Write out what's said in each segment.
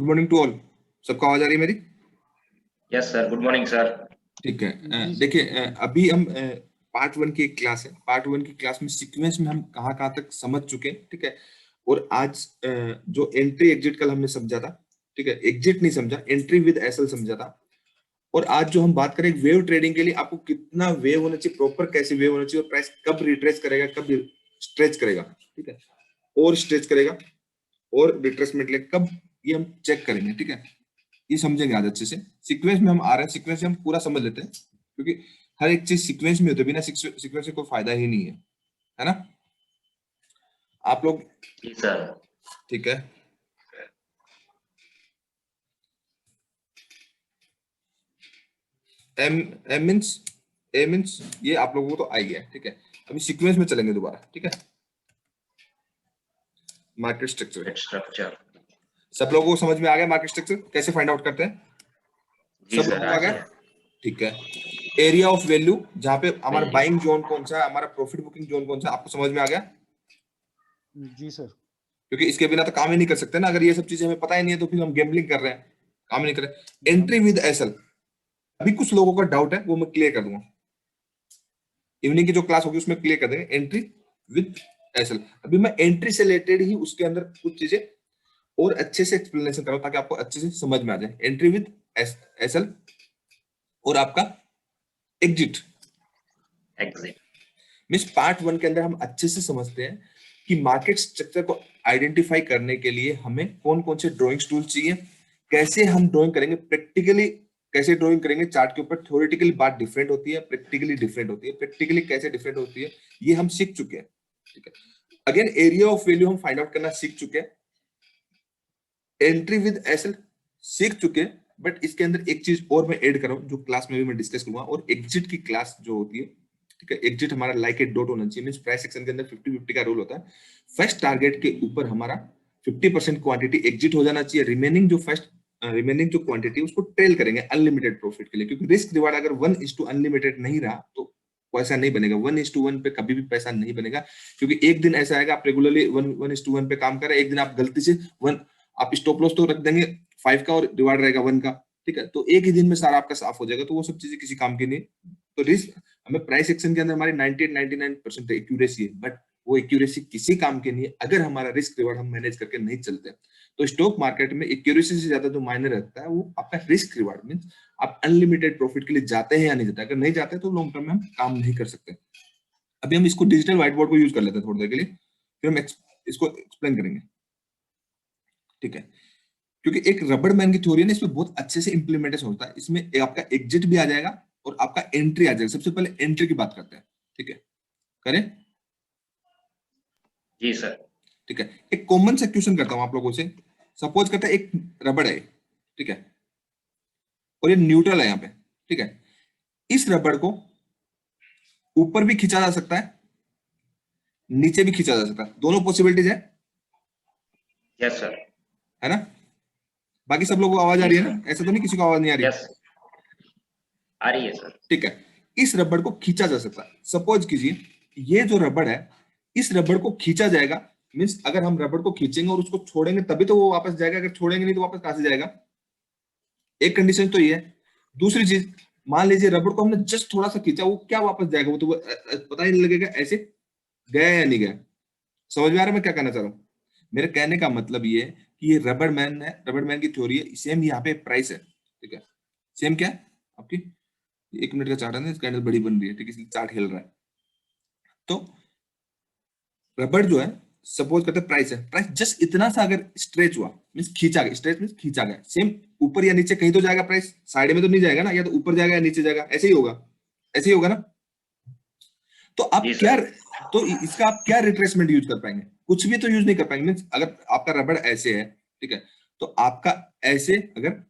Morning to all. सबको आवाज आ रही है मेरी? Yes sir, good morning sir. ठीक है। देखिए, अभी हम पार्ट वन की एक क्लास है। पार्ट वन की क्लास में सीक्वेंस में हम कहाँ तक समझ चुके हैं, ठीक है। और आज जो एंट्री एग्जिट कल हमने समझा था, ठीक है, एग्जिट नहीं समझा, एंट्री विद एसएल समझा था। और आज जो हम बात करें वेव ट्रेडिंग के लिए, आपको कितना वेव होना चाहिए, प्रॉपर कैसे वेव होना चाहिए, और प्राइस कब रिट्रेस करेगा, कब स्ट्रेच करेगा, ठीक है, और स्ट्रेच करेगा और रिट्रेसमेंट ले कब, ये हम चेक करेंगे, ठीक है। ये समझेंगे आज अच्छे से। सीक्वेंस में हम आ रहे हैं, सीक्वेंस से हम पूरा समझ लेते हैं, क्योंकि हर एक चीज सीक्वेंस में होती है, बिना सीक्वेंस से कोई फायदा ही नहीं है ना। आप लोग जी सर। ठीक है। एम एम मीन्स ए मीन्स ये आप लोगों को तो आ गया है, ठीक है। अभी सीक्वेंस में चलेंगे दोबारा, ठीक है। मार्केट स्ट्रक्चर सब लोगों को समझ में आ गया? मार्केट स्ट्रक्चर कैसे फाइंड आउट करते हैं? जी सब सर, लोगों को आ गया, ठीक है। एरिया ऑफ वैल्यू, जहां पे हमारा वैल्यू। बाइंग जोन कौन सा है, हमारा प्रॉफिट बुकिंग जोन कौन सा है, आपको समझ में आ गया? जी सर। क्योंकि इसके बिना तो काम ही नहीं कर सकते ना। अगर ये सब चीजें हमें पता ही नहीं है तो फिर हम गैम्बलिंग कर रहे हैं, काम नहीं कर रहे। एंट्री विद एसएल, अभी कुछ लोगों का डाउट है, वो मैं क्लियर कर दूंगा। इवनिंग की जो क्लास होगी उसमें क्लियर कर देंगे एंट्री विद एसएल। अभी मैं एंट्री से रिलेटेड ही उसके अंदर कुछ चीजें और अच्छे से एक्सप्लेनेशन करूं ताकि आपको अच्छे से समझ में आ जाए। एंट्री विद एसएल और आपका एग्जिट मींस पार्ट वन के अंदर हम अच्छे से समझते हैं कि मार्केट स्ट्रक्चर को आइडेंटिफाई करने के लिए हमें कौन कौन से ड्राइंग टूल्स चाहिए, कैसे हम ड्राइंग करेंगे, प्रैक्टिकली कैसे ड्राइंग करेंगे चार्ट के ऊपर। थ्योरेटिकली बात डिफरेंट होती है, प्रैक्टिकली डिफरेंट होती है। प्रैक्टिकली कैसे डिफरेंट होती है ये हम सीख चुके हैं, ठीक है। अगेन एरिया ऑफ वैल्यू हम फाइंड आउट करना सीख चुके हैं, एंट्री विद एसएल सीख चुके हैं। बट इसके अंदर एक चीज और मैं ऐड कर रहा हूं जो क्लास में भी मैं डिस्कस करूंगा। और एग्जिट की क्लास जो होती है, ठीक है, एग्जिट हमारा लाइक ए डॉट होना चाहिए। मींस प्राइस सेक्शन के अंदर 50-50 का रूल होता है। फर्स्ट टारगेट के ऊपर हमारा 50% क्वांटिटी एग्जिट हो जाना चाहिए। रिमेनिंग जो क्वांटिटी उसको ट्रेल करेंगे अनलिमिटेड प्रॉफिट के लिए, क्योंकि रिस्क रिवार्ड अगर 1:1 अनलिमिटेड नहीं रहा तो पैसा नहीं बनेगा। 1:1 पे कभी भी पैसा नहीं बनेगा, क्योंकि एक दिन ऐसा आएगा आप रेगुलरली 1:1 पे काम कर रहे हैं, एक दिन आप गलती से आप स्टॉप लॉस तो रख देंगे 5 का और रिवार्ड रहेगा 1 का, ठीक है। तो एक ही दिन में सारा आपका साफ हो जाएगा, तो वो सब चीजें किसी काम की नहीं। तो रिस्क हमें प्राइस एक्शन के अंदर हमारी 98-99% एक्यूरेसी है, बट वो एक्यूरेसी किसी काम की नहीं है अगर हमारा रिस्क रिवार्ड हम मैनेज करके नहीं चलते। तो स्टॉक मार्केट में एक्यूरेसी से ज्यादा जो मायने रखता है वो आपका रिस्क रिवार्ड। मींस आप अनलिमिटेड प्रॉफिट के लिए जाते हैं या नहीं जाते। अगर नहीं जाते तो लॉन्ग टर्म में हम काम नहीं कर सकते। अभी हम इसको डिजिटल व्हाइट बोर्ड को यूज कर लेते हैं थोड़ी देर के लिए, फिर हम इसको एक्सप्लेन करेंगे, ठीक है। क्योंकि एक रबड़ मैन की थ्योरी है ना, इसमें बहुत अच्छे से इंप्लीमेंटेशन होता है। इसमें आपका एग्जिट भी आ जाएगा और आपका एंट्री आ जाएगा। सबसे पहले एंट्री की बात करते हैं, ठीक है, करें? जी सर। ठीक है, एक कॉमन सा क्वेश्चन करता हूं आप लोगों से। सपोज करते हैं एक रबड़ है, ठीक है, और ये न्यूट्रल है यहाँ पे, ठीक है। इस रबड़ को ऊपर भी खींचा जा सकता है, नीचे भी खींचा जा सकता है, दोनों पॉसिबिलिटीज है। Yes sir. है ना? बाकी सब लोगों को आवाज आ रही है ना? ऐसा तो नहीं किसी को आवाज नहीं आ रही? यस, आ रही है सर। ठीक है, इस रबड़ को खींचा जा सकता है। सपोज कीजिए ये जो रबड़ है, इस रबड़ को खींचा जाएगा। मींस अगर हम रबड़ को खींचेंगे और उसको छोड़ेंगे तभी तो वो वापस जाएगा, अगर छोड़ेंगे नहीं तो वापस कहां से जाएगा? एक कंडीशन तो ये है। दूसरी चीज, मान लीजिए रबड़ को हमने जस्ट थोड़ा सा खींचा, वो क्या वापस जाएगा? वो तो पता ही नहीं लगेगा ऐसे गया या नहीं गया। समझ में आ रहा है मैं क्या कहना चाह रहा हूं? मेरे कहने का मतलब ये है कि ये रबड़ मैन है, रबड़ मैन की थ्योरी है। सेम यहाँ पे प्राइस है, ठीक है। सेम क्या है आपकी 1 मिनट का चार्ट है ना, इस कैंडल बड़ी बन रही है, ठीक है, इसलिए चार्ट हिल रहा है। तो रबड़ जो है, सपोज करते हैं प्राइस है, प्राइस जस्ट इतना सा अगर स्ट्रेच हुआ, मींस खींचा गया, स्ट्रेच मींस खींचा गया, सेम ऊपर या नीचे कहीं तो जाएगा प्राइस, साइड में तो नहीं जाएगा ना, या तो ऊपर जाएगा या नीचे जाएगा, ऐसे ही होगा, ऐसे ही होगा ना। तो आप जी क्या, सर। तो इसका आप क्या रिट्रेसमेंट यूज कर पाएंगे? कुछ भी तो यूज नहीं कर पाएंगे। मींस अगर आपका रबड़ ऐसे है, ठीक है, तो आपका ऐसे अगर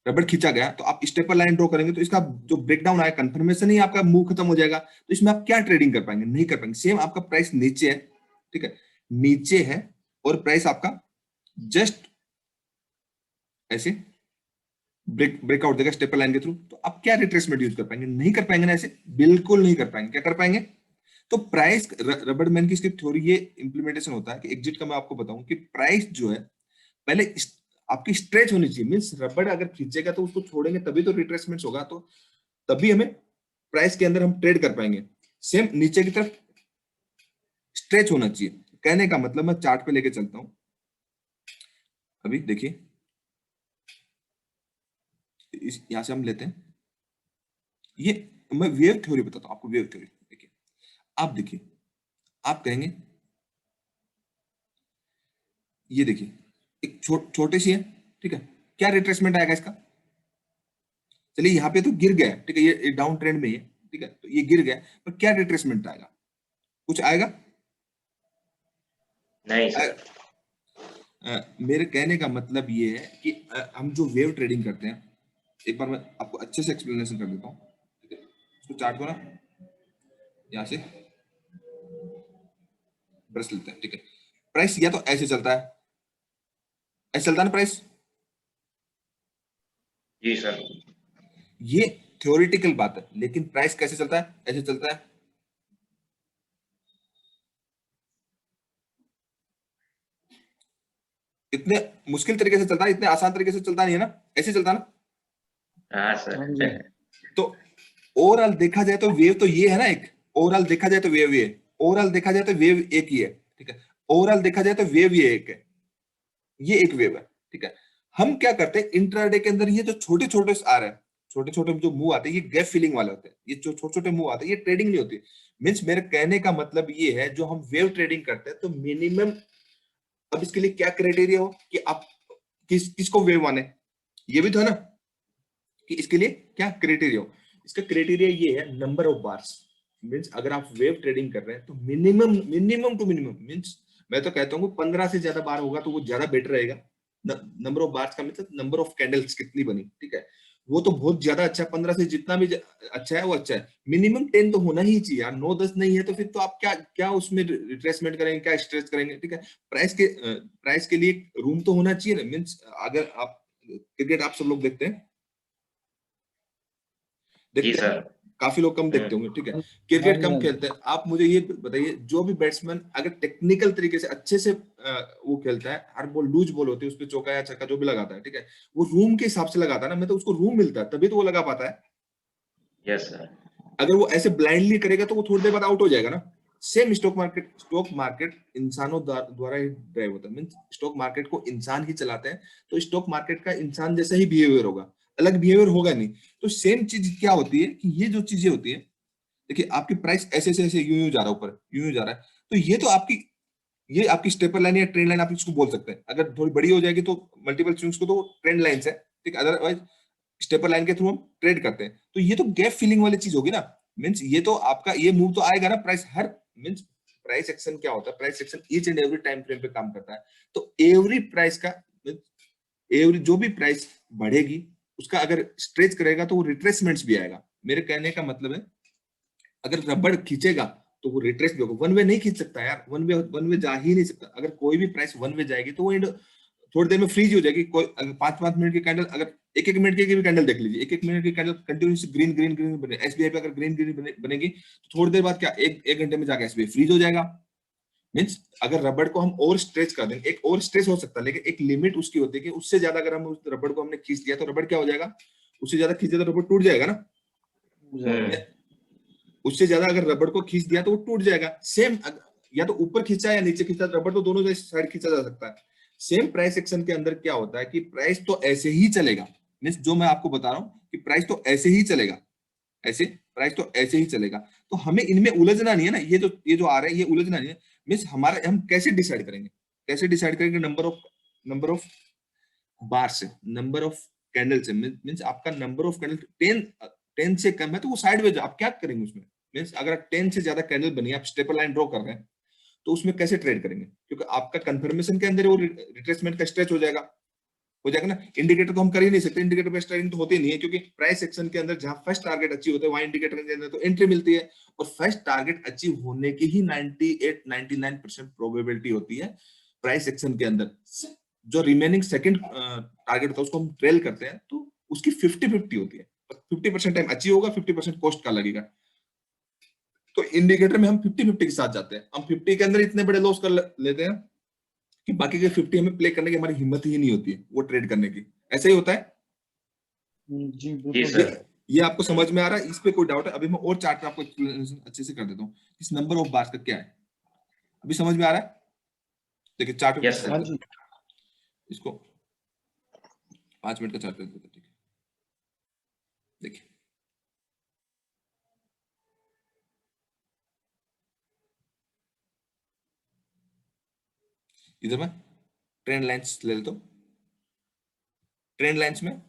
रबड़ खींचा गया तो आप स्टेपर लाइन ड्रॉ करेंगे तो इसका जो ब्रेकडाउन आया, कंफर्मेशन ही आपका मूव खत्म हो जाएगा। तो इसमें आप क्या ट्रेडिंग कर पाएंगे? नहीं कर पाएंगे। सेम आपका प्राइस नीचे है, ठीक है, नीचे है और प्राइस आपका जस्ट ऐसे ब्रेकआउट देगा स्टेपर लाइन के थ्रू, तो आप क्या रिट्रेसमेंट यूज कर पाएंगे? नहीं कर पाएंगे ना, ऐसे बिल्कुल नहीं कर पाएंगे। क्या कर पाएंगे? तो प्राइस रबड़ मैन की इसकी थ्योरी ये इंप्लीमेंटेशन होता है कि एग्जिट का मैं आपको बताऊं कि प्राइस जो है पहले आपकी स्ट्रेच होनी चाहिए, मींस रबड़ अगर खींचेगा तो उसको छोड़ेंगे तभी तो रिट्रेसमेंट होगा, तो तभी हमें प्राइस के अंदर हम ट्रेड कर पाएंगे। सेम नीचे की तरफ स्ट्रेच होना चाहिए। कहने का मतलब मैं चार्ट पे लेके चलता हूं। अभी देखिए यहां से हम लेते हैं, ये मैं वेव थ्योरी बताता हूं आपको। वेव थ्योरी देखिए, आप कहेंगे ये देखिए एक छोटे सी है, ठीक है, क्या रिट्रेसमेंट आएगा इसका? चलिए यहाँ पे तो गिर गया, ठीक है, ये डाउन ट्रेंड में ही है, ठीक है, तो ये गिर गया, पर क्या रिट्रेसमेंट आएगा? कुछ आएगा? नहीं सर। मेरे कहने का मतलब ये है कि हम जो वेव ट्रेडिंग करते हैं, एक बार मैं आपको अच्छे से एक्सप्लेनेशन कर देता हूँ, ठीक है। इसको चार्ट को ना यहाँ से ब्रश लेते हैं, ठीक है। प्राइस या तो ऐसे चलता है, ऐसे चलता है ना प्राइस, जी सर। ये थ्योरेटिकल बात है, लेकिन प्राइस कैसे चलता है? ऐसे चलता है। इतने मुश्किल तरीके से चलता है, इतने आसान तरीके से चलता नहीं है ना, ऐसे चलता ना। हाँ हाँ सर। जी। तो ओवरऑल देखा जाए तो वेव तो ये है ना, एक ओवरऑल देखा जाए तो वेव ये, ओवरऑल देखा जाए तो वेव एक ही है, ठीक है। ओवरऑल देखा जाए तो वेव ये एक है, ये एक वेव है, ठीक है। हम क्या करते हैं इंट्राडे के अंदर, ये जो छोटे छोटे आ रहे हैं, छोटे छोटे जो मूव आते हैं, ये गैप फिलिंग वाले होते हैं, ये जो छोटे छोटे मूव आते हैं, ये ट्रेडिंग नहीं होती। मींस मेरे कहने का मतलब ये है, जो हम वेव ट्रेडिंग करते हैं तो मिनिमम, अब इसके लिए क्या क्राइटेरिया हो कि आप किसको वेव माने, ये भी तो है ना, कि इसके लिए क्या क्राइटेरिया हो। इसका क्राइटेरिया ये है नंबर ऑफ बार्स। मींस अगर आप वेव ट्रेडिंग कर रहे हैं तो minimum minimum to minimum, means मैं तो कहता हूँ 15 से ज्यादा बार होगा तो वो ज्यादा बेटर रहेगा। नंबर ऑफ बार्स का मतलब नंबर ऑफ कैंडल्स कितनी बनी, ठीक है, वो तो बहुत ज्यादा अच्छा है। 15 से जितना भी अच्छा है वो अच्छा है। मिनिमम 10 तो होना ही चाहिए यार, 9-10 नहीं है तो फिर तो आप क्या क्या उसमें रिट्रेसमेंट करेंगे, क्या स्ट्रेच करेंगे, ठीक है। प्राइस के लिए रूम तो होना चाहिए ना। मीन्स अगर आप क्रिकेट आप सब लोग जी देखते हैं, सर। काफी लोग कम देखते हम्म। होंगे, ठीक है, हाँ क्रिकेट जी। कम हाँ जी। खेलते हैं। आप मुझे ये बताइए, जो भी बैट्समैन अगर टेक्निकल तरीके से अच्छे से वो खेलता है, हर बॉल लूज बॉल होती है, उस पर चौका या छक्का जो भी लगाता है, ठीक है, वो रूम के हिसाब से लगाता है ना, मतलब उसको रूम मिलता है तभी तो वो लगा पाता है। Yes sir. अगर वो ऐसे ब्लाइंडली करेगा तो वो थोड़ी देर बाद आउट हो जाएगा ना। सेम स्टॉक मार्केट इंसानों द्वारा ही ड्राइव होता है। मींस स्टॉक मार्केट को इंसान ही चलाते हैं, तो स्टॉक मार्केट का इंसान जैसा ही बिहेवियर होगा, अलग बिहेवियर होगा नहीं। तो सेम चीज क्या होती है कि ये जो चीजें होती है, देखिए आपकी प्राइस ऐसे ऐसे ऐसे यूं यूं जा रहा है ऊपर, यूं यूं जा रहा है, तो ये आपकी स्टेपर लाइन या ट्रेंड लाइन आप इसको बोल सकते हैं। अगर थोड़ी बड़ी हो जाएगी तो मल्टीपल स्विंग्स को तो ट्रेंड लाइन है, ठीक, अदरवाइज स्टेपर लाइन के थ्रू हम ट्रेड करते हैं। तो ये तो गैप फिलिंग वाली चीज होगी ना। मींस ये तो आपका ये मूव तो आएगा ना, प्राइस हर मींस प्राइस एक्शन क्या होता है, price action each and every time frame पे काम करता है। तो एवरी प्राइस का एवरी जो भी प्राइस बढ़ेगी उसका अगर स्ट्रेच करेगा तो वो रिट्रेसमेंट्स भी आएगा। मेरे कहने का मतलब है, अगर रबड़ खींचेगा तो वो रिट्रेस भी होगा। वन वे नहीं खींच सकता यार, वन वे जा ही नहीं सकता। अगर कोई भी प्राइस वन वे जाएगी तो वो थोड़ी देर में फ्रीज हो जाएगी। कोई अगर 5-5 मिनट की कैंडल, अगर एक मिनट की भी कैंडल देख लीजिए, एक मिनट की candle continuous green green green बने, एसबीआई पे अगर ग्रीन ग्रीन बनेगी तो थोड़ी देर बाद क्या एक घंटे में जाकर एसबीआई फ्रीज हो जाएगा। मीन्स अगर रबड़ को हम और स्ट्रेच कर देंगे, एक और स्ट्रेच हो सकता है, लेकिन एक लिमिट उसकी होती है कि उससे ज्यादा अगर हम उस रबड़ को हमने खींच दिया तो रबड़ क्या हो जाएगा, उससे ज्यादा खींच दिया तो रबड़ टूट जाएगा ना। हम्म। उससे ज्यादा अगर रबड़ को खींच दिया तो वो टूट जाएगा। सेम या तो ऊपर खींचा या नीचे खींचा, रबड़ तो दोनों साइड खींचा जा सकता है। सेम प्राइस एक्शन के अंदर क्या होता है कि प्राइस तो ऐसे ही चलेगा। मीन्स जो मैं आपको बता रहा हूं कि प्राइस तो ऐसे ही चलेगा, ऐसे प्राइस तो ऐसे ही चलेगा। तो हमें इनमें उलझना नहीं है ना, ये जो आ रहा है ये उलझना नहीं है। मीन्स हमारा हम कैसे डिसाइड करेंगे, नंबर ऑफ बार से, नंबर ऑफ कैंडल से। मीन्स आपका नंबर ऑफ कैंडल 10 से कम है तो वो साइडवेज, आप क्या करेंगे उसमें। मीन्स अगर 10 से ज्यादा कैंडल बनी, आप स्टेपर लाइन ड्रॉ कर रहे हैं, तो उसमें कैसे ट्रेड करेंगे, क्योंकि आपका कंफर्मेशन के अंदर वो रिट्रेसमेंट का स्ट्रेच हो जाएगा ना। इंडिकेटर तो हम कर ही नहीं सकते, इंडिकेटर बेस्ड ट्रेडिंग तो होती नहीं है, क्योंकि प्राइस एक्शन के अंदर जहां फर्स्ट टारगेट अचीव होता है वहां इंडिकेटर के अंदर तो एंट्री मिलती है, और फर्स्ट टारगेट अचीव होने की ही 98-99% प्रोबेबिलिटी होती है प्राइस एक्शन के अंदर। जो रिमेनिंग सेकंड टारगेट होता है उसको हम ट्रेल करते हैं, तो उसकी 50-50 होती है। 50% टाइम अचीव होगा, 50% कॉस्ट का लगेगा। तो इंडिकेटर में हम 50-50 के साथ जाते हैं। हम 50 के अंदर इतने बड़े लॉस कर लेते हैं कि बाकी के 50 हमें प्ले करने की हमारी हिम्मत ही नहीं होती है वो ट्रेड करने की। ऐसा ही होता है। जी जी बिल्कुल सर। ये आपको समझ में आ रहा है? इस पे कोई डाउट है? अभी मैं और चार्ट में आपको एक्सप्लेनेशन अच्छे से कर देता हूँ इस नंबर ऑफ बार्स का क्या है। अभी समझ में आ रहा है? देखिए चार्ट में यस हाँ सर। जी इसको 5 मिनट का चार्ट कर देते हैं, ठीक है। देखिए इधर मैं ट्रेंड लाइंस ले लेता हूँ। ट्रेंड लाइंस में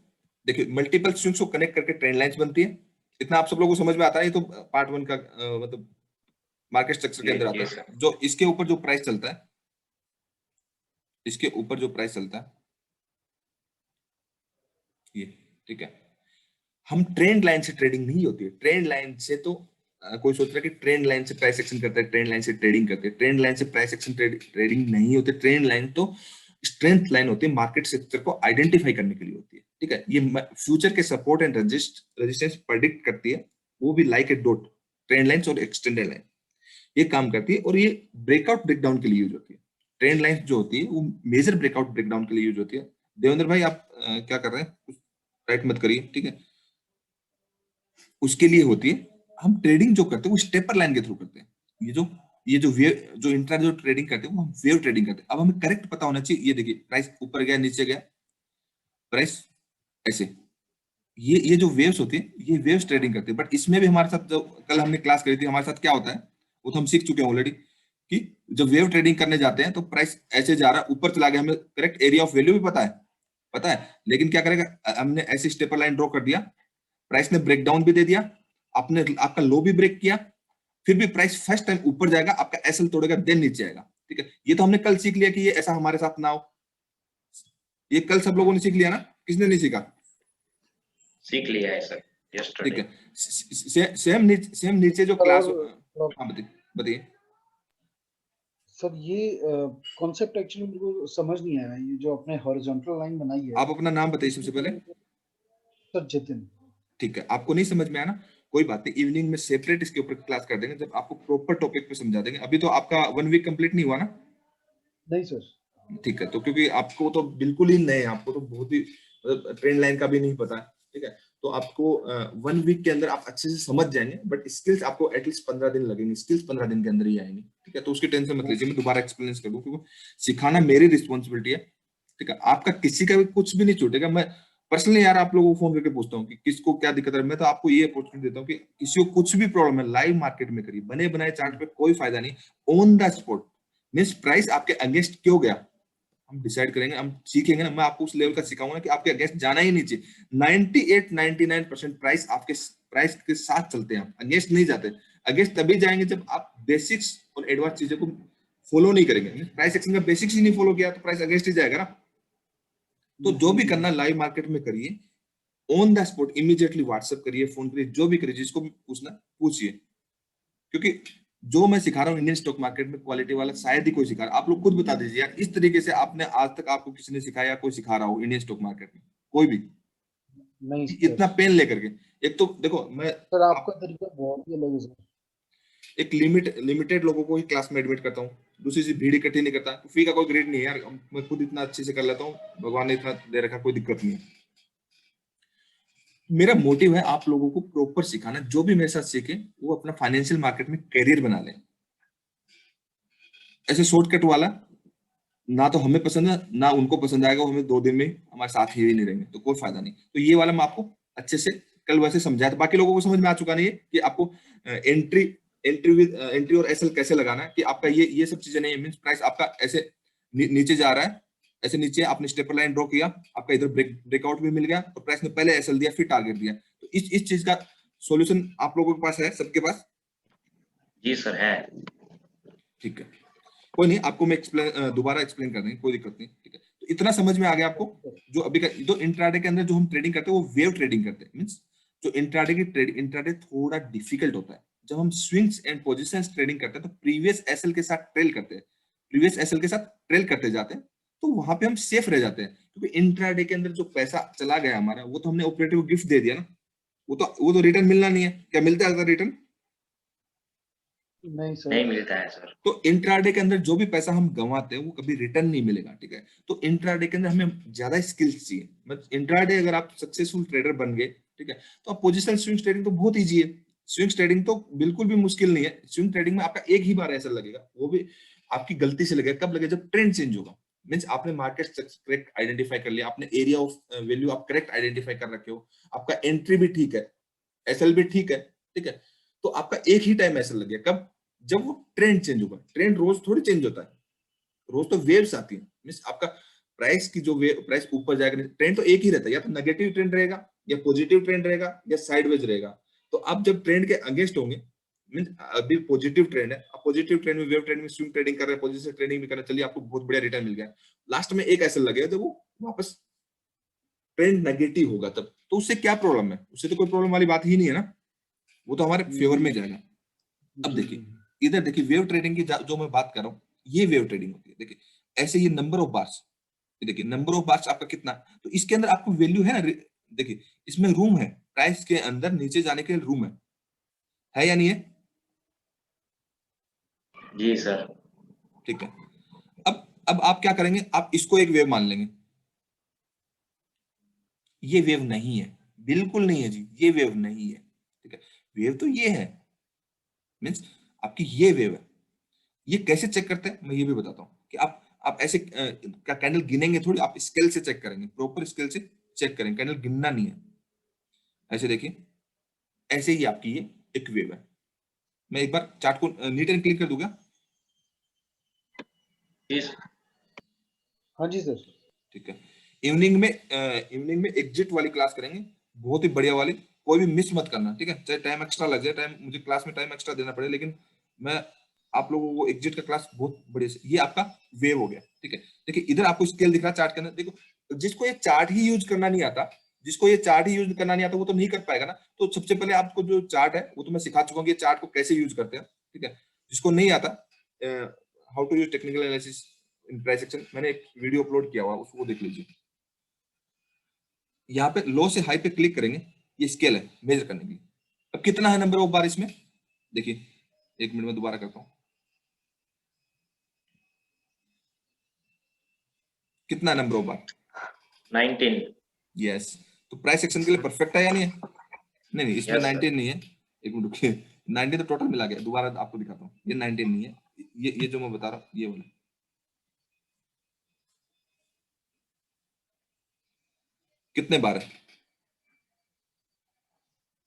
देखिए मल्टीपल स्विंग्स को कनेक्ट करके ट्रेंड लाइंस बनती है। इतना आप सब लोगों को समझ में आता है? ये तो पार्ट 1 का मतलब मार्केट स्ट्रक्चर के अंदर आता जी है। सर। जो इसके ऊपर जो प्राइस चलता है, इसके ऊपर जो प्राइस चलता है ये, ठीक है। हम ट्रेंड लाइन से ट्रेडिंग नहीं होती है। ट्रेंड लाइन से तो कोई सोच रहा है कि ट्रेंड लाइन से प्राइस एक्शन करता है, ट्रेंड लाइन से ट्रेडिंग करते हैं। ट्रेंड लाइन से प्राइस एक्शन ट्रेडिंग नहीं होते। ट्रेंड लाइन तो स्ट्रेंथ लाइन होती है, मार्केट सेक्टर को आइडेंटिफाई करने के लिए होती है, ठीक है। ये फ्यूचर के सपोर्ट एंड रेजिस्टेंस प्रेडिक्ट करती है, वो भी like a dot. Trend line और एक्सटेंडेड लाइन ये काम करती है और ये ब्रेकआउट ब्रेकडाउन के लिए यूज होती है। ट्रेंड लाइन जो होती है वो मेजर ब्रेकआउट ब्रेकडाउन के लिए यूज होती है। देवेंद्र भाई आप क्या कर रहे हैं? राइट मत करिए, ठीक है। उसके लिए होती है। हम ट्रेडिंग जो करते हैं वो स्टेपर लाइन के थ्रू करते हैं। ये जो वेव जो इंट्रा जो ट्रेडिंग करते हैं वो हम वेव ट्रेडिंग करते हैं। अब हमें करेक्ट पता होना चाहिए। ये देखिए प्राइस ऊपर गया नीचे गया, प्राइस ऐसे। ये जो वेव्स होती है ये वेव्स ट्रेडिंग करते हैं। बट इसमें भी हमारे साथ जो कल हमने क्लास करी थी हमारे साथ क्या होता है वो तो हम सीख चुके हैं ऑलरेडी कि जब वेव ट्रेडिंग करने जाते हैं तो प्राइस ऐसे जा रहा है ऊपर चला गया, हमें करेक्ट एरिया ऑफ वैल्यू भी पता है। लेकिन क्या करेगा, हमने ऐसी स्टेपर लाइन ड्रॉ कर दिया, प्राइस ने ब्रेक डाउन भी दे दिया, आपने आपका लो भी ब्रेक किया, फिर भी प्राइस फर्स्ट टाइम ऊपर जाएगा, आपका एसएल तोड़ेगा, देन नीचे आएगा, ठीक है। ये तो हमने कल सीख लिया कि ये ऐसा हमारे साथ ना हो। ये कल सब लोगों ने सीख लिया ना? किसने नहीं सीखा? सीख लिया है सर ठीक यस्टरडे। है। सेम नीचे जो सर। क्लास, और हाँ बताइए बताइए। सर ये कॉन्सेप्ट एक्चुअली मेरे को समझ नहीं आया, ये जो आपने हॉरिजॉन्टल लाइन बनाई है आप अपना नाम बताइए सबसे पहले। सर जतिन। ठीक है, आपको नहीं समझ में आया ना, कोई बात नहीं, इवनिंग में सेपरेट इसके ऊपर क्लास कर देंगे जब आपको प्रॉपर टॉपिक पे समझा देंगे। अभी तो आपका 1 वीक कंप्लीट नहीं हुआ ना? नहीं सर। ठीक है, तो क्योंकि आपको तो बिल्कुल ही नए हैं, आपको तो बहुत ही मतलब ट्रेंड लाइन का भी नहीं पता है, ठीक है। तो आपको 1 वीक के अंदर आप अच्छे से समझ जाएंगे, बट स्किल्स आपको एटलीस्ट 15 दिन लगेंगे। स्किल्स 15 दिन के अंदर ही आएंगे, ठीक है। तो उसकी टेंशन मत लीजिए, मैं दोबारा एक्सप्लेन कर दूं क्योंकि सिखाना मेरी रिस्पॉन्सिबिलिटी है, ठीक है। आपका किसी का भी कुछ भी नहीं छूटेगा। मैं पर्सनली यार आप लोगों को फोन करके पूछता हूँ कि किसको क्या दिक्कत है। मैं तो आपको ये अपॉर्चुनिटी देता हूँ कि किसी को कुछ भी प्रॉब्लम है लाइव मार्केट में करिए। बने बनाए चार्ट पे कोई फायदा नहीं, on the spot. Means price आपके अगेंस्ट क्यों गया हम डिसाइड करेंगे, हम सीखेंगे ना। मैं आपको उस लेवल का सिखाऊंगा कि आपके अगेंस्ट जाना ही नहीं चाहिए। 98-99% प्राइस आपके प्राइस के साथ चलते हैं, अगेंस्ट नहीं जाते। अगेंस्ट तभी जाएंगे जब आप बेसिक्स और एडवांस चीजों को फॉलो नहीं करेंगे। प्राइस एक्शन का बेसिक्स ही नहीं फॉलो किया तो प्राइस अगेंस्ट ही जाएगा ना। तो जो भी करना लाइव मार्केट में करिए, on the spot immediately WhatsApp करिए, फोन करिए, जो भी करिए, जिसको भी पूछना पूछिए। क्योंकि जो मैं सिखा रहा हूँ इंडियन स्टॉक मार्केट में क्वालिटी वाला शायद ही कोई सिखा रहा। आप लोग खुद बता दीजिए यार, इस तरीके से आपने आज तक आपको किसी ने सिखाया, कोई सिखा रहा हो इंडियन स्टॉक मार्केट में? कोई भी नहीं सर। इतना पेन लेकर के। एक तो देखो मैं सर आपका तरीका बहुत ही अलग है सर। एक लिमिटेड लोगों को ही क्लास में एडमिट करता हूँ, दूसरी से भीड़ इकट्ठी नहीं करता। फी का कोई ग्रेड नहीं है यार, मैं खुद इतना अच्छे से कर लेता हूँ, भगवान ने इतना दे रखा, कोई दिक्कत नहीं है। मेरा मोटिव है आप लोगों को प्रॉपर सिखाना। जो भी मेरे साथ सीखे वो अपना फाइनेंशियल मार्केट में करियर बना ले। ऐसे शॉर्टकट वाला ना तो हमें पसंद है ना उनको पसंद आएगा, वो हमें 2 दिन में हमारे साथ ही नहीं रहेंगे तो कोई फायदा नहीं। तो ये वाला मैं आपको अच्छे से कल वैसे समझाया था। बाकी लोगों को समझ में आ चुका नहीं है कि आपको एंट्री एंट्री और एसएल कैसे लगाना है, कि आपका ये सब चीजें नहीं है। मींस प्राइस आपका ऐसे नीचे जा रहा है, ऐसे नीचे आपने स्टेपर लाइन ड्रॉ किया, आपका इधर ब्रेकआउट भी मिल गया और प्राइस ने पहले एसएल दिया फिर टारगेट दिया। तो इस चीज का सॉल्यूशन आप लोगों के पास है, सबके पास? जी सर है। ठीक है, कोई नहीं, आपको मैं दोबारा एक्सप्लेन कर देंगे, कोई दिक्कत नहीं, ठीक है। तो इतना समझ में आ गया आपको? जो अभी का जो इंट्राडे के अंदर जो हम ट्रेडिंग करते हैं वो वेव ट्रेडिंग करते हैं। मींस जो इंट्राडे की ट्रेडिंग, इंट्राडे थोड़ा डिफिकल्ट होता है। जब हम स्विंग्स एंड पोजीशंस ट्रेडिंग करते हैं तो प्रीवियस एसएल के साथ ट्रेल करते हैं, प्रीवियस एसएल के साथ ट्रेल करते जाते हैं, तो वहां पे हम सेफ रह जाते हैं। क्योंकि इंट्राडे के अंदर जो पैसा चला गया हमारा वो तो हमने ऑपरेटर को गिफ्ट दे दिया ना, वो तो रिटर्न मिलना नहीं है। क्या मिलता है रिटर्न? नहीं सर। नहीं मिलता है सर। तो इंट्राडे के अंदर जो भी पैसा हम गंवाते हैं वो कभी रिटर्न नहीं मिलेगा, ठीक है। तो इंट्राडे के अंदर हमें ज्यादा स्किल्स चाहिए। मतलब इंट्राडे अगर आप सक्सेसफुल ट्रेडर बन गए, ठीक है, तो आप पोजिशनल स्विंग ट्रेडिंग तो बहुत ईजी है। स्विंग ट्रेडिंग तो बिल्कुल भी मुश्किल नहीं है। स्विंग ट्रेडिंग में आपका एक ही बार ऐसा लगेगा, वो भी आपकी गलती से लगेगा। कब लगेगा? जब ट्रेंड चेंज होगा। मीन्स आपने मार्केट करेक्ट आइडेंटिफाई कर लिया, आपने एरिया ऑफ वैल्यू आप करेक्ट आइडेंटिफाई कर रखे हो, आपका एंट्री भी ठीक है, एसएल भी ठीक है, ठीक है। तो आपका एक ही टाइम ऐसा लग गया, कब? जब वो ट्रेंड चेंज होगा। ट्रेंड रोज थोड़ी चेंज होता है, रोज तो वेव्स आती है। मींस आपका प्राइस की जो वेव, प्राइस ऊपर जाएगा, ट्रेंड तो एक ही रहता है, या तो नेगेटिव ट्रेंड रहेगा, या पॉजिटिव ट्रेंड रहेगा, या साइडवेज रहेगा। तो आप जब ट्रेंड के अगेंस्ट होंगे, मींस अभी पॉजिटिव ट्रेंड है, आप पॉजिटिव ट्रेंड में, वेव ट्रेंड में स्विंग ट्रेडिंग कर रहे हैं, पोजिशन ट्रेडिंग भी कर रहे हैं, चलिए आपको बहुत बढ़िया रिटर्न मिल गया। लास्ट में एक ऐसा लगेगा जब वो वापस ट्रेंड नेगेटिव होगा, तब तो उससे क्या प्रॉब्लम है? उससे तो कोई प्रॉब्लम वाली बात ही नहीं है ना, वो तो हमारे फेवर में जाएगा। अब जी देखिए, इधर देखिए वेव ट्रेडिंग की जो मैं बात कर रहा हूँ, ये वेव ट्रेडिंग होती है। देखिए ऐसे ये नंबर ऑफ बार्स, देखिए नंबर ऑफ बार्स आपका कितना, तो इसके अंदर आपको वैल्यू है ना। देखिए इसमें रूम है, प्राइस के अंदर नीचे जाने के लिए रूम है या नहीं है? जी सर। ठीक है। अब आप क्या करेंगे? आप इसको एक वेव मान लेंगे। ये वेव नहीं है, बिल्कुल नहीं है जी, ये वेव नहीं है, ठीक है। वेव तो ये है, मीन्स आपकी ये वेव है। ये कैसे चेक करते हैं मैं ये भी बताता हूँ कि आप ऐसे का कैंडल गिनेंगे थोड़ी, आप स्केल से चेक करेंगे, प्रॉपर स्केल से चेक करेंगे, कैंडल गिनना नहीं है। ऐसे देखिए, ऐसे ही आपकी ये एक वेव है। मैं एक बार चार्ट को नीट एंड क्लिक कर दूंगा। जी सर। हाँ जी सर। ठीक है। इवनिंग में एग्जिट वाली क्लास करेंगे, बहुत ही बढ़िया वाली। कोई भी मिस मत करना, ठीक है, चाहे टाइम एक्स्ट्रा लग जाए, टाइम मुझे क्लास में टाइम एक्स्ट्रा देना पड़े, लेकिन मैं आप लोगों को एग्जिट का क्लास बहुत बढ़िया से, ये आपका वेव हो गया, ठीक है। देखिए इधर आपको स्केल दिख रहा है चार्ट के अंदर। देखो जिसको ये चार्ट ही यूज करना नहीं आता, जिसको ये चार्ट ही यूज करना नहीं आता, वो तो नहीं कर पाएगा ना। तो सबसे पहले आपको जो चार्ट है वो तो मैं सिखा चुका हूँ कि चार्ट को कैसे यूज करते हैं, ठीक है। जिसको नहीं आता, how to use technical analysis in price action, मैंने एक वीडियो अपलोड किया हुआ, उसको देख लीजिए। यहाँ पे लो से हाई पे क्लिक करेंगे, ये स्केल है मेजर करने के लिए। अब कितना है नंबर ऑफ बार इसमें? देखिए, एक मिनट में दोबारा करता हूँ, कितना नंबर ऑफ बार? 19। यस। तो प्राइस एक्शन के लिए परफेक्ट है या नहीं है? नहीं नहीं, इसमें यस सर। 19 नहीं है। एक मिनट रुकिए, 19 तो टोटल मिला गया, दोबारा आपको दिखाता हूँ। ये 19 नहीं है, ये जो मैं बता रहा हूँ ये वाला। कितने बार है?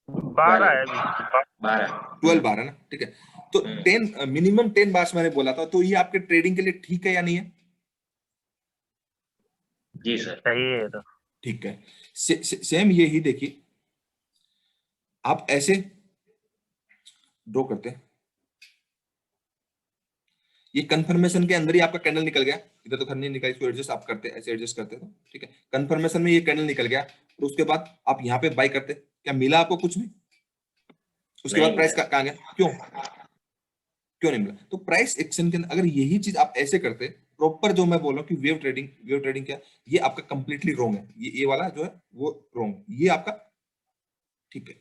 12 है अभी। 12। 12 बार है ना, ठीक है। तो 10 मिनिमम 10 बार्स मैंने बोला था, तो ये आपके ट्रेडिंग के लिए ठीक है या नहीं है? जी सर। सही है तो। ठीक है। सेम ये ही देखिए, आप ऐसे ड्रॉ करते हैं, ये कंफर्मेशन के अंदर ही आपका कैंडल निकल गया। इधर तो नहीं निकला, इसको एडजस्ट आप करते, ऐसे एडजस्ट करते तो ठीक है। कंफर्मेशन में ये कैंडल निकल गया, तो उसके बाद आप यहाँ पे बाय करते, क्या मिला आपको कुछ भी? उसके बाद नहीं प्राइस मिला। कहाँ गया? क्यों क्यों नहीं मिला? तो प्राइस एक्शन के अंदर अगर यही चीज आप ऐसे करते प्रॉपर, जो मैं बोल रहा हूँ कि वेव ट्रेडिंग क्या, ये आपका कंप्लीटली रॉन्ग है। ये वाला जो है वो रॉन्ग, ये आपका ठीक है।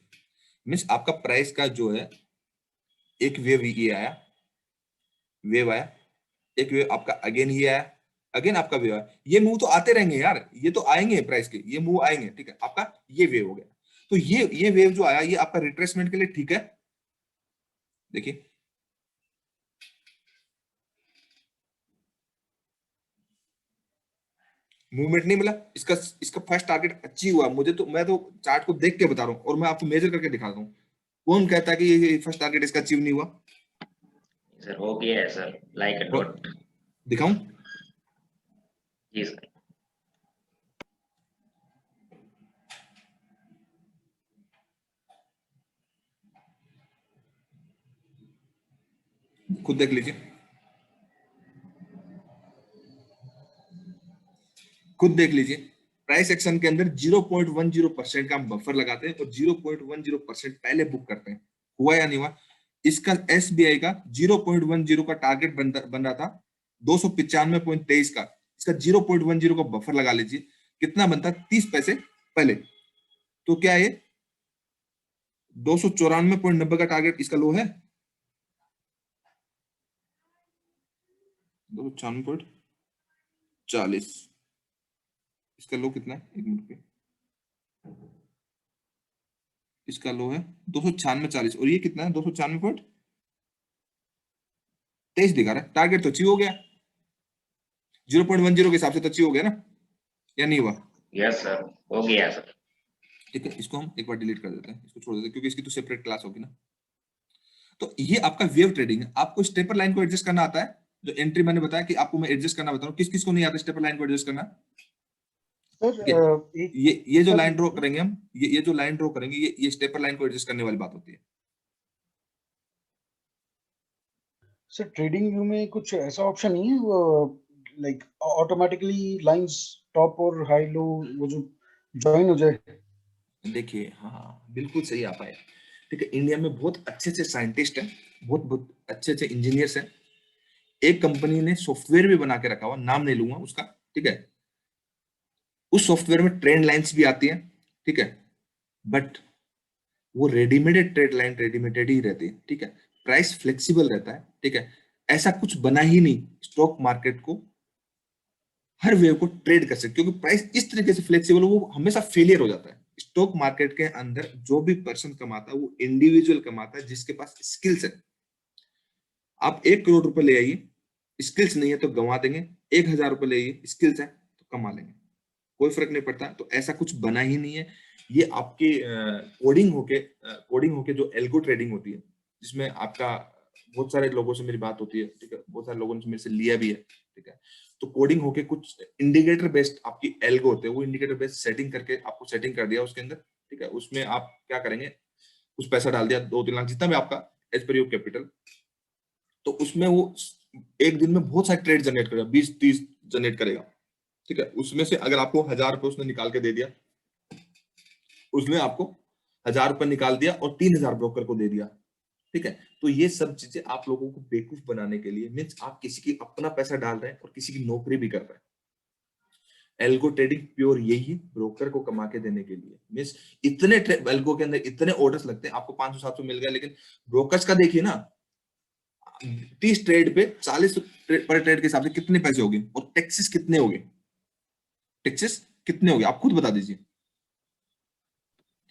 मीन्स आपका प्राइस का जो है एक वेव ये आया, वेव आया, एक वेव आपका अगेन ये आया, अगेन आपका वेव आया। ये मूव तो आते रहेंगे यार, ये तो आएंगे प्राइस के, ये मूव आएंगे, ठीक है। आपका ये वेव हो गया। तो ये वेव जो आया, ये आपका रिट्रेसमेंट के लिए ठीक है। देखिए मूवमेंट नहीं मिला, इसका इसका फर्स्ट टारगेट अचीव हुआ। मुझे तो, मैं तो चार्ट को देख के बता रहा हूँ और मैं आपको मेजर करके दिखा रहा हूँ। कौन कहता है कि ये फर्स्ट टारगेट इसका अचीव नहीं हुआ? सर हो गया है सर, लाइक अ और डॉट। दिखाऊं? जी सर। खुद देख लीजिए, खुद देख लीजिए। प्राइस एक्शन के अंदर 0.10% का हम बफर लगाते हैं और 0.10% पहले बुक करते हैं। हुआ या नहीं हुआ? इसका एसबीआई का 0.10 का टारगेट बन रहा था 295.23 का, इसका 0.10 का बफर लगा लीजिए, कितना बनता? 30 पैसे पहले। तो क्या ये 294.90 का टारगेट इसका लो है? 296.40। इसका लो कितना है, एक मिनट पे, इसका लो है 296.40 और ये कितना है 296.23 दिखा रहा है। टारगेट तो अचीव हो गया, 0.10 के हिसाब से तो अचीव हो गया ना, या नहीं हुआ? यस सर, हो गया सर। ठीक है, इसको हम एक बार डिलीट कर देते हैं, इसको छोड़ देते हैं क्योंकि इसकी तो सेपरेट क्लास होगी ना। तो ये आपका वेव ट्रेडिंग है। आपको स्टेपर लाइन को एडजस्ट करना आता है, जो एंट्री मैंने बताया कि आपको मैं एडजस्ट करना बता रहा हूँ। किस किस को नहीं आता स्टेपर लाइन को एडजस्ट करना? सर ठीक है, एक ये जो सर लाइन ड्रॉ करेंगे हम, ये जो लाइन ड्रॉ करेंगे, ये स्टेपर लाइन को एडजस्ट करने वाली बात होती है। सर ट्रेडिंग व्यू में कुछ ऐसा ऑप्शन नहीं है वो, लाइक ऑटोमेटिकली लाइंस टॉप और हाई लो वो जो ज्वाइन हो जाए? देखिए, हाँ बिल्कुल सही आप आए। ठीक है, इंडिया में बहुत अच्छे अच्छे साइंटिस्ट हैं, बहुत बहुत अच्छे अच्छे इंजीनियर्स हैं। एक कंपनी ने सॉफ्टवेयर भी बना के रखा हुआ, नाम नहीं लूंगा उसका, ठीक है। उस सॉफ्टवेयर में ट्रेंड लाइंस भी आती हैं, ठीक है, बट वो रेडीमेड ट्रेड लाइन रेडीमेड ही रहती है, ठीक है। प्राइस फ्लेक्सिबल रहता है, ठीक है। ऐसा कुछ बना ही नहीं स्टॉक मार्केट को हर वेव को ट्रेड कर सकते, क्योंकि प्राइस इस तरीके से फ्लेक्सिबल वो हमेशा फेलियर हो जाता है। स्टॉक मार्केट के अंदर जो भी पर्सन कमाता है वो इंडिविजुअल कमाता है जिसके पास स्किल्स है। आप 1 करोड़ रुपए ले आइए, स्किल्स नहीं है तो गंवा देंगे, 1,000 रुपए ले आइए, स्किल्स है तो कमा लेंगे, कोई फर्क नहीं पड़ता। तो ऐसा कुछ बना ही नहीं है। ये आपके कोडिंग होके जो एल्गो ट्रेडिंग होती है, जिसमें आपका बहुत सारे लोगों से मेरी बात होती है, ठीक है, बहुत सारे लोगों ने मेरे से लिया भी है, ठीक है। तो कोडिंग होके कुछ इंडिकेटर बेस्ड आपकी एल्गो होते हैं, वो इंडिकेटर बेस्ड सेटिंग करके आपको सेटिंग कर दिया उसके अंदर, ठीक है। उसमें आप क्या करेंगे, कुछ पैसा डाल दिया, 2-3 लाख जितना भी आपका एज पर योर कैपिटल, तो उसमें वो एक दिन में बहुत सारे ट्रेड जनरेट करेगा, 20-30 जनरेट करेगा, ठीक है। उसमें से अगर आपको 1,000 रुपए उसने निकाल के दे दिया, उसने आपको 1,000 रुपए निकाल दिया और 3,000 ब्रोकर को दे दिया, ठीक है। तो ये सब चीजें आप लोगों को बेवकूफ बनाने के लिए, मीन्स आप किसी की अपना पैसा डाल रहे हैं और किसी की नौकरी भी कर रहे हैं। एल्गो ट्रेडिंग प्योर यही है, ब्रोकर को कमा के देने के लिए। मीन्स इतने एल्गो के अंदर इतने ऑर्डर्स लगते हैं, आपको 500-700 मिल गया, लेकिन ब्रोकर्स का देखिए ना, 30 ट्रेड पे 40 पर ट्रेड के हिसाब से कितने पैसे हो गए, और टैक्सेस कितने हो गए, टैक्सेस कितने हो गए आप खुद बता दीजिए,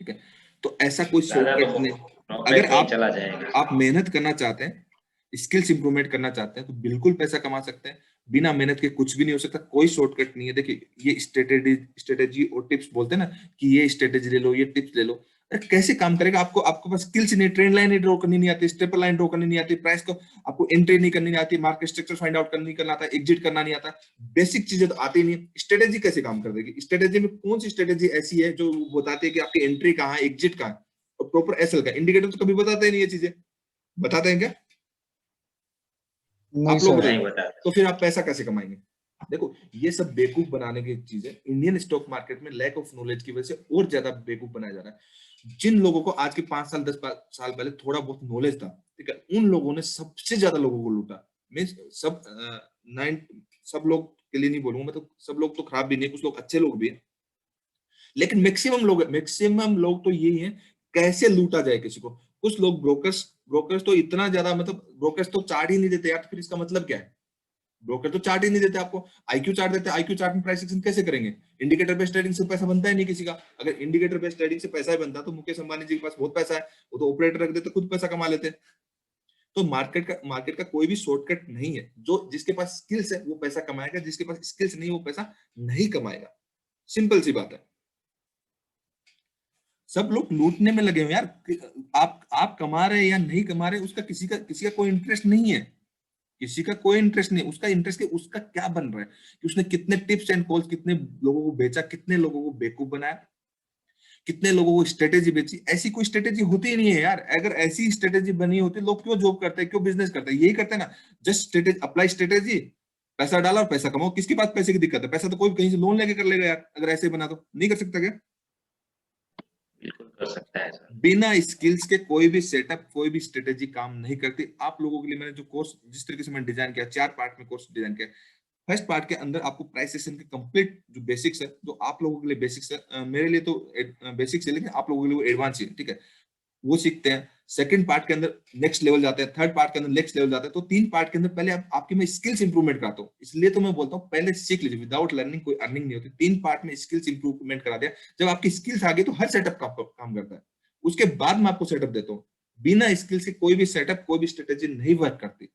ठीक है। तो ऐसा कोई दादा तो शॉर्टकट नहीं। प्रॉफिट अगर में ही आप चला जाएगा। आप मेहनत करना चाहते हैं, स्किल्स इंप्रूवमेंट करना चाहते हैं, तो बिल्कुल पैसा कमा सकते हैं। बिना मेहनत के कुछ भी नहीं हो सकता, कोई शॉर्टकट नहीं है। देखिए, ये स्ट्रेटेजी और टिप्स बोलते हैं ना, कि ये स्ट्रेटेजी ले लो, ये टिप्स ले लो, अरे कैसे काम करेगा? आपको पास स्किल्स नहीं, ट्रेंड लाइन ड्रॉ करनी नहीं आती, स्टेपर लाइन ड्रॉ करनी नहीं आती, प्राइस को आपको एंट्री नहीं करनी नहीं आती, मार्केट स्ट्रक्चर फाइंड आउट करनी करना आता, एग्जिट करना नहीं आता, बेसिक चीजें तो आती नहीं। स्ट्रेटेजी कैसे काम कर देगी? स्ट्रेटेजी में कौन सी स्ट्रेटेजी ऐसी है जो बताती है कि आपकी एंट्री कहाँ है, एग्जिट कहाँ है, और प्रॉपर एसएल का इंडिकेटर तो कभी बताते ही नहीं, ये चीजें बताते हैं क्या? नहीं आप लोग सर। नहीं बताइए, बता। तो फिर आप पैसा कैसे कमाएंगे? देखो, ये सब बेवकूफ बनाने की चीजें इंडियन स्टॉक मार्केट में लैक ऑफ नॉलेज की वजह से और ज्यादा बेवकूफ बनाया जा रहा है। जिन लोगों को आज के 5 साल 10 साल पहले थोड़ा बहुत नॉलेज था, ठीक है, उन लोगों ने सबसे ज्यादा लोगों को लूटा। मीन्स सब नाइन सब लोग के लिए नहीं बोलूंगा मैं, तो सब लोग तो खराब भी नहीं है, कुछ लोग अच्छे लोग भी हैं, लेकिन मैक्सिमम लोग तो यही है, कैसे लूटा जाए किसी को। कुछ लोग ब्रोकर्स ब्रोकर्स तो इतना ज्यादा, मतलब ब्रोकर्स तो चार्ट ही नहीं देते यार, तो फिर इसका मतलब क्या है? ब्रोकर तो चार्ट ही नहीं देते आपको, आईक्यू चार्ट देते हैं। आईक्यू चार्ट में प्राइस एक्शन कैसे करेंगे? इंडिकेटर बेस्ड ट्रेडिंग से पैसा बनता ही नहीं किसी का। अगर इंडिकेटर बेस्ड ट्रेडिंग से पैसा ही बनता तो मुकेश अंबानी जी के पास बहुत पैसा है, वो तो ऑपरेटर रख देते, खुद पैसा कमा लेते। तो मार्केट का कोई भी शॉर्टकट नहीं है। जो जिसके पास स्किल्स है वो पैसा कमाएगा, जिसके पास स्किल्स नहीं वो पैसा नहीं कमाएगा, सिंपल सी बात है। सब लोग लूटने में लगे हुए यार। आप कमा रहे हैं या नहीं कमा रहे, उसका किसी का कोई इंटरेस्ट नहीं है, किसी का कोई इंटरेस्ट नहीं। उसका इंटरेस्ट कि उसका क्या बन रहा है, कि उसने कितने टिप्स एंड कॉल्स, कितने लोगों को बेचा, कितने लोगों को बेवकूफ बनाया, कितने लोगों को स्ट्रेटेजी बेची। ऐसी कोई स्ट्रेटेजी होती ही नहीं है यार। अगर ऐसी स्ट्रेटेजी बनी होती, लोग क्यों जॉब करते हैं, क्यों बिजनेस करते हैं? यही करते हैं ना, जस्ट स्ट्रेटेजी, अप्लाई स्ट्रेटेजी, पैसा डाला और पैसा कमाओ। किसके पास पैसे की दिक्कत है? पैसा तो कोई कहीं से लोन लेके कर लेगा यार, अगर ऐसे बना तो नहीं कर सकता क्या? बिल्कुल कर सकता है सर। बिना स्किल्स के कोई भी सेटअप, कोई भी स्ट्रेटेजी काम नहीं करती। आप लोगों के लिए मैंने जो कोर्स, जिस तरीके से मैंने डिजाइन किया, 4 पार्ट में कोर्स डिजाइन किया। फर्स्ट पार्ट के अंदर आपको प्राइस सेशन के कंप्लीट जो बेसिक्स है, जो आप लोगों के लिए बेसिक्स है, मेरे लिए तो बेसिक्स है, लेकिन आप लोगों के लिए वो एडवांस है, ठीक है। वो सीखते हैं। सेकंड पार्ट के अंदर नेक्स्ट लेवल जाते हैं, थर्ड पार्ट के अंदर नेक्स्ट लेवल जाते हैं। तो 3 पार्ट के अंदर पहले आपकी मैं स्किल्स इंप्रूवमेंट कराता हूँ। इसलिए तो मैं बोलता हूँ पहले सीख लीजिए, विदाउट लर्निंग कोई अर्निंग नहीं होती। 3 पार्ट में स्किल्स इंप्रूवमेंट करा दिया, जब आपकी स्किल्स आ गई तो हर सेटअप का काम करता है। उसके बाद मैं आपको सेटअप देता हूँ। बिना स्किल्स के कोई भी सेटअप, कोई भी स्ट्रेटेजी नहीं वर्क करती।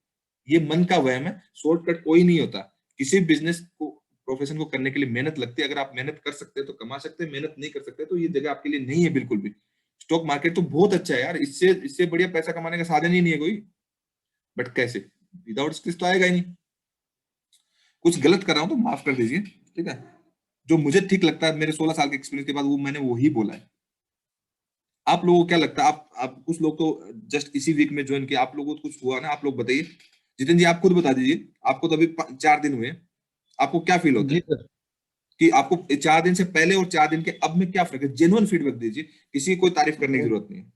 ये मन का वहम है, शॉर्टकट कोई नहीं होता। किसी बिजनेस को, प्रोफेशन को करने के लिए मेहनत लगती है। अगर आप मेहनत कर सकते हैं तो कमा सकते हैं, मेहनत नहीं कर सकते तो ये जगह आपके लिए नहीं है बिल्कुल भी। स्टॉक मार्केट तो बहुत अच्छा है यार, इससे बढ़िया पैसा कमाने का साधन ही नहीं है कोई। बट कैसे? विदाउट स्किल्स तो आएगा ही नहीं। कुछ गलत कर रहा हूं तो माफ कर दीजिए, ठीक है। जो मुझे ठीक लगता है मेरे 16 साल के एक्सपीरियंस के बाद, वो मैंने वही बोला है। आप लोगों को क्या लगता है? आप कुछ लोग तो जस्ट इसी वीक में ज्वाइन किया, आप लोगों को कुछ हुआ ना? आप लोग बताइए। जितेंद्र जी आप खुद बता दीजिए, आपको तो अभी 4 दिन हुए, आपको क्या फील होता जी है सर। कि आपको 4 दिन से पहले और 4 दिन के अब में क्या फर्क है? जेन्युइन फीडबैक दीजिए, किसी की कोई तारीफ करने की जरूरत नहीं है।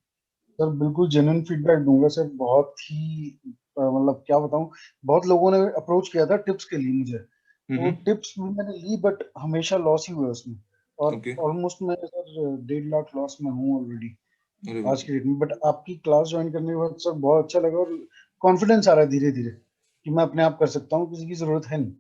सर बिल्कुल जेन्युइन फीडबैक दूंगा सर। बहुत ही मतलब क्या बताऊं, बहुत लोगों ने अप्रोच किया था टिप्स के लिए मुझे, तो हम्म। टिप्स भी मैंने ली बट हमेशा लॉस ही हुआ उसमें। और ओके। ऑलमोस्ट मैं सर 1.5 लाख लॉस में हूँ ऑलरेडी अरे आज बाप की डेट में। बट आपकी क्लास ज्वाइन करने के बाद सर बहुत अच्छा लगा, और कॉन्फिडेंस आ रहा है धीरे धीरे कि मैं अपने आप कर सकता हूँ, किसी की जरूरत है नहीं।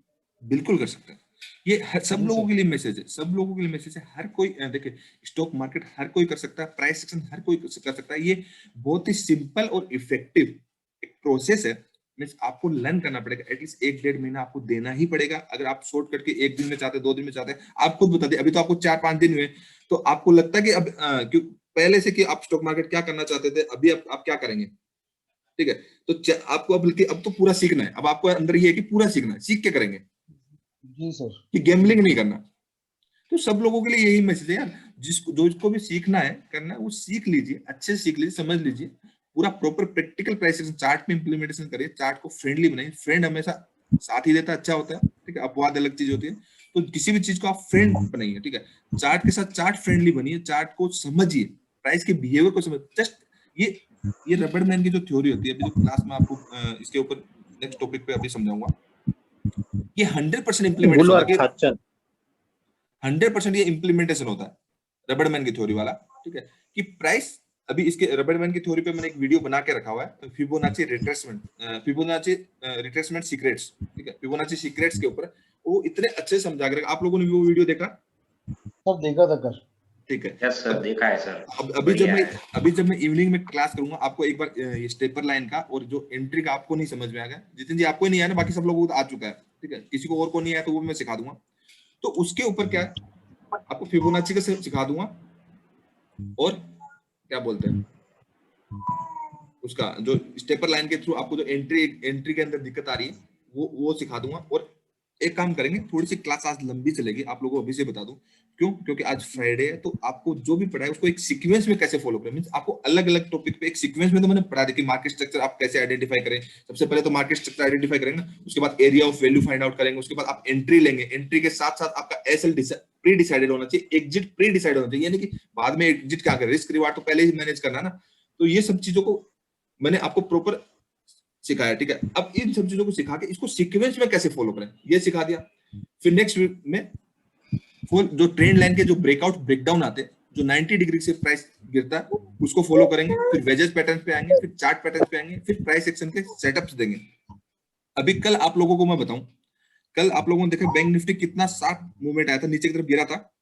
बिल्कुल कर सकते हैं। ये सब जी लोगों सर। के लिए मैसेज है, सब लोगों के लिए मैसेज है। हर कोई देखिए, स्टॉक मार्केट हर कोई कर सकता है, प्राइस सेक्शन हर कोई कर सकता है। ये बहुत ही सिंपल और इफेक्टिव एक प्रोसेस है। मीन्स आपको लर्न करना पड़ेगा, एटलीस्ट 1-1.5 महीना आपको देना ही पड़ेगा। अगर आप शॉर्टकट के 1 दिन में चाहते हैं, 2 दिन में चाहते हैं, आप खुद बता दें। अभी तो आपको 4-5 दिन हुए, तो आपको लगता है कि अब क्यों पहले से कि आप स्टॉक मार्केट क्या करना चाहते थे, अभी आप क्या करेंगे? ठीक है। तो आपको अब तो पूरा सीखना है। अब आपको अंदर ये है कि पूरा सीखना है, सीख के करेंगे, जी सर। कि गैम्बलिंग नहीं करना। तो सब लोगों के लिए यही मैसेज है यार, जिसको भी सीखना है, करना है, वो सीख लीजिए, अच्छे से सीख लीजिए, समझ लीजिए। पूरा प्रॉपर प्रैक्टिकल प्राइसिंग चार्ट पे इंप्लीमेंटेशन करिए, चार्ट को फ्रेंडली बनाइए। फ्रेंड हमेशा साथ ही देता अच्छा होता है, ठीक है। अपवाद अलग चीज होती है। तो किसी भी चीज को आप फ्रेंड बनाइए, ठीक है। चार्ट के साथ चार्ट फ्रेंडली बनिए, चार्ट को समझिए, प्राइस के बिहेवियर को समझ। जस्ट ये रबड़ मैन की जो थ्योरी होती है, अभी जो क्लास में आपको इसके ऊपर नेक्स्ट टॉपिक पे अभी समझाऊंगा, ये 100% इंप्लीमेंटेशन होता गुलवार है। खाचन 100% ये इंप्लीमेंटेशन होता है रबड़मैन की थ्योरी वाला, ठीक है। कि प्राइस, अभी इसके रबड़मैन की थ्योरी पे मैंने एक वीडियो बना के रखा हुआ है, फिबोनाची रिट्रेसमेंट सीक्रेट्स, ठीक है। फिबोनाची सीक्रेट्स के ऊपर वो इतने अच्छे से समझा के रखा। आप लोगों ने भी वो वीडियो देखा? सर देखा था कर। ठीक है। यस सर, अब देखा है सर, अभी जब बढ़िया मैं है। अभी जब मैं इवनिंग में क्लास करूंगा, आपको एक बार ये स्टेपर लाइन का और जो एंट्री का आपको नहीं समझ में आएगा, जितिन जी आपको ही नहीं आया ना, बाकी सब लोगों को तो आ चुका है, ठीक है। किसी को और को नहीं आया तो वो मैं सिखा दूंगा। तो उसके ऊपर क्या है, आपको फिबोनाची का सिखा दूंगा, और क्या बोलते हैं उसका, जो स्टेपर लाइन के थ्रू आपको जो एंट्री के अंदर दिक्कत आ रही है, वो सिखा दूंगा। और एक काम करेंगे, थोड़ी सी क्लास आज लंबी चलेगी, आप लोगों को अभी से बता दूं क्यों, क्योंकि आज फ्राइडे है। तो आपको जो भी पढ़ा है उसको एक सीक्वेंस में कैसे फॉलो करें, मींस आपको अलग अलग टॉपिक पे एक सीक्वेंस में तो मैंने पढ़ा दिया कि मार्केट स्ट्रक्चर आप कैसे आइडेंटिफाई करें। सबसे पहले तो मार्केट स्ट्रक्चर आइडेंटिफाई करेंगे, उसके बाद area of value find out करेंगे, उसके बाद आप एंट्री लेंगे, एंट्री के साथ साथ आपका एसएल प्री डिसाइडेड होना चाहिए, एग्जिट प्री डिसाइड होना चाहिए। यानी कि बाद में एग्जिट क्या करें, रिस्क रिवार्ड तो पहले ही मैनेज करना ना। तो ये सब चीजों को मैंने आपको प्रॉपर सिखाया, ठीक है। अब इन सब चीजों को सिखा के इसको सीक्वेंस में कैसे फॉलो करें, ये सिखा दिया। फिर नेक्स्ट वीक में जो ट्रेंड लाइन के जो ब्रेकआउट ब्रेकडाउन आते हैं, जो 90 डिग्री से प्राइस गिरता है, उसको फॉलो करेंगे। फिर वेजेस पैटर्न पे आएंगे, फिर चार्ट पैटर्न पे आएंगे, फिर प्राइस एक्शन के सेटअप्स देंगे। अभी कल आप लोगों को मैं बताऊं, कल आप लोगों ने देखा बैंक निफ्टी कितना शार्प मूवमेंट आया था, नीचे की तरफ गिरा था।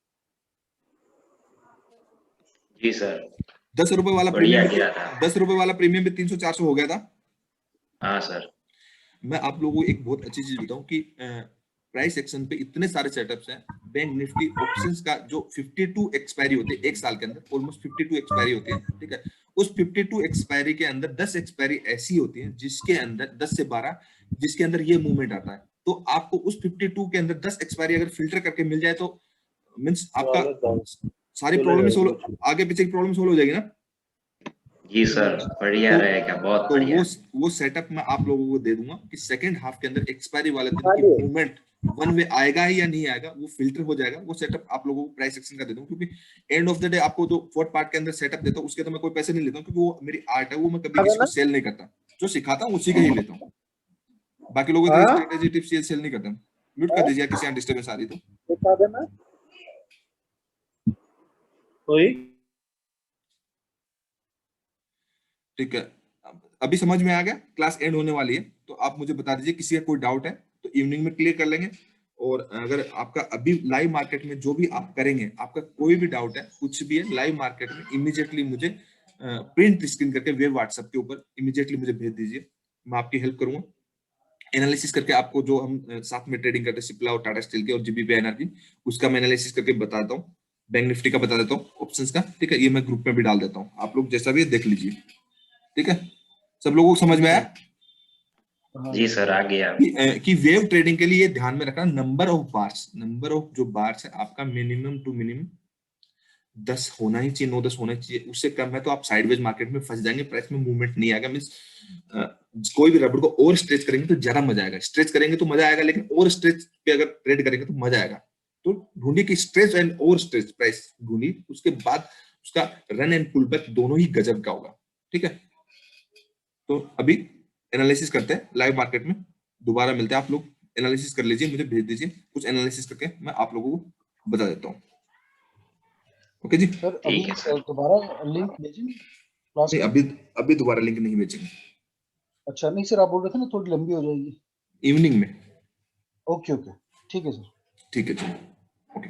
जी सर, 10 रुपए वाला बढ़िया प्रीमियम पे गिरा था। 10 रुपए वाला प्रीमियम पे 300-400 हो गया था। हाँ सर। मैं आप लोगों को एक बहुत अच्छी चीज बताऊं कि प्राइस एक्शन पे इतने सारे सेटअप्स हैं। बैंक निफ्टी ऑप्शंस का जो 52 एक्सपायरी होती है एक साल के अंदर, ऑलमोस्ट 52 एक्सपायरी होती है, ठीक है। उस 52 एक्सपायरी के अंदर 10 एक्सपायरी ऐसी होती है जिसके अंदर 10 से 12 जिसके अंदर ये मूवमेंट आता है। तो आपको उस 52 के अंदर 10 एक्सपायरी अगर फिल्टर करके मिल जाए तो मींस आपका सारी प्रॉब्लम सोल्व, आगे पीछे की प्रॉब्लम सोल्व हो जाएगी ना। जी सर, बढ़िया तो रहेगा, बहुत तो बढ़िया। वो सेटअप मैं आप लोगों को दे दूंगा कि सेकंड हाफ के अंदर एक्सपायरी वाले दिन की मूवमेंट वन वे आएगा ही या नहीं आएगा, वो फिल्टर हो जाएगा। वो सेटअप आप लोगों को प्राइस एक्शन का दे दूंगा, क्योंकि एंड ऑफ द डे आपको जो फोर्थ पार्ट के अंदर सेटअप देता हूँ उसके तो मैं कोई पैसे नहीं लेता हूँ, क्योंकि वो मेरी आर्ट है, वो मैं कभी किसी को सेल नहीं करता। जो सिखाता हूँ उसी का ही लेता हूँ। बाकी लोगों की स्ट्रेटेजी टिप्स ये सेल नहीं करता। म्यूट कर दीजिए किसी डिस्टर्बेंस आ रही तो। बता देना कोई ठीक है, अभी समझ में आ गया, क्लास एंड होने वाली है, तो आप मुझे बता दीजिए किसी का कोई डाउट है तो इवनिंग में क्लियर कर लेंगे। और अगर आपका अभी लाइव मार्केट में जो भी आप करेंगे, आपका कोई भी डाउट है, कुछ भी है लाइव मार्केट में, इमीडिएटली मुझे प्रिंट स्क्रीन करके वेब व्हाट्सएप के ऊपर इमीडिएटली मुझे भेज दीजिए, मैं आपकी हेल्प करूंगा। एनालिसिस करके आपको जो हम साथ में ट्रेडिंग करते हैं सिप्ला और टाटा स्टील की और जीबीपी एनआरजी, उसका मैं एनालिसिस करके बता देता हूँ। बैंक निफ्टी का बता देता हूँ, ऑप्शंस का, ठीक है, ये मैं ग्रुप में भी डाल देता हूँ, आप लोग जैसा भी है देख लीजिए। ठीक है, सब लोगों को समझ में आया? हाँ जी सर, आ गया। कि वेव ट्रेडिंग के लिए ध्यान में रखना, number of bars, number of जो बार्स है आपका मिनिमम टू मिनिमम 10 होना ही चाहिए, 9-10 होना चाहिए। उससे कम है तो आप साइडवेज मार्केट में फंस जाएंगे, प्राइस में मूवमेंट नहीं आएगा। मींस कोई भी रबड़ को और स्ट्रेच करेंगे तो ज्यादा मजा आएगा, स्ट्रेच करेंगे तो मजा आएगा, लेकिन और स्ट्रेच पे अगर ट्रेड करेंगे तो मजा आएगा। तो ढूंढिए कि स्ट्रेच एंड और स्ट्रेच प्राइस ढूंढिए, उसके बाद उसका रन एंड पुल बैक दोनों ही गजब का होगा। ठीक है, तो अभी एनालिसिस करते हैं लाइव मार्केट में, दोबारा मिलते हैं। आप लोग एनालिसिस कर लीजिए, मुझे भेज दीजिए, कुछ एनालिसिस करके मैं आप लोगों को बता देता हूँ। ओके जी? सर अभी ठीक है सर। दोबारा लिंक भेजेंगे क्लास नहीं, का? अभी दोबारा लिंक नहीं भेजेंगे, अच्छा नहीं सर, आप बोल रहे थे ना थोड़ी लंबी हो जाएगी। इवनिंग में। ओके ओके, ठीक है सर। ठीक है जी, ओके।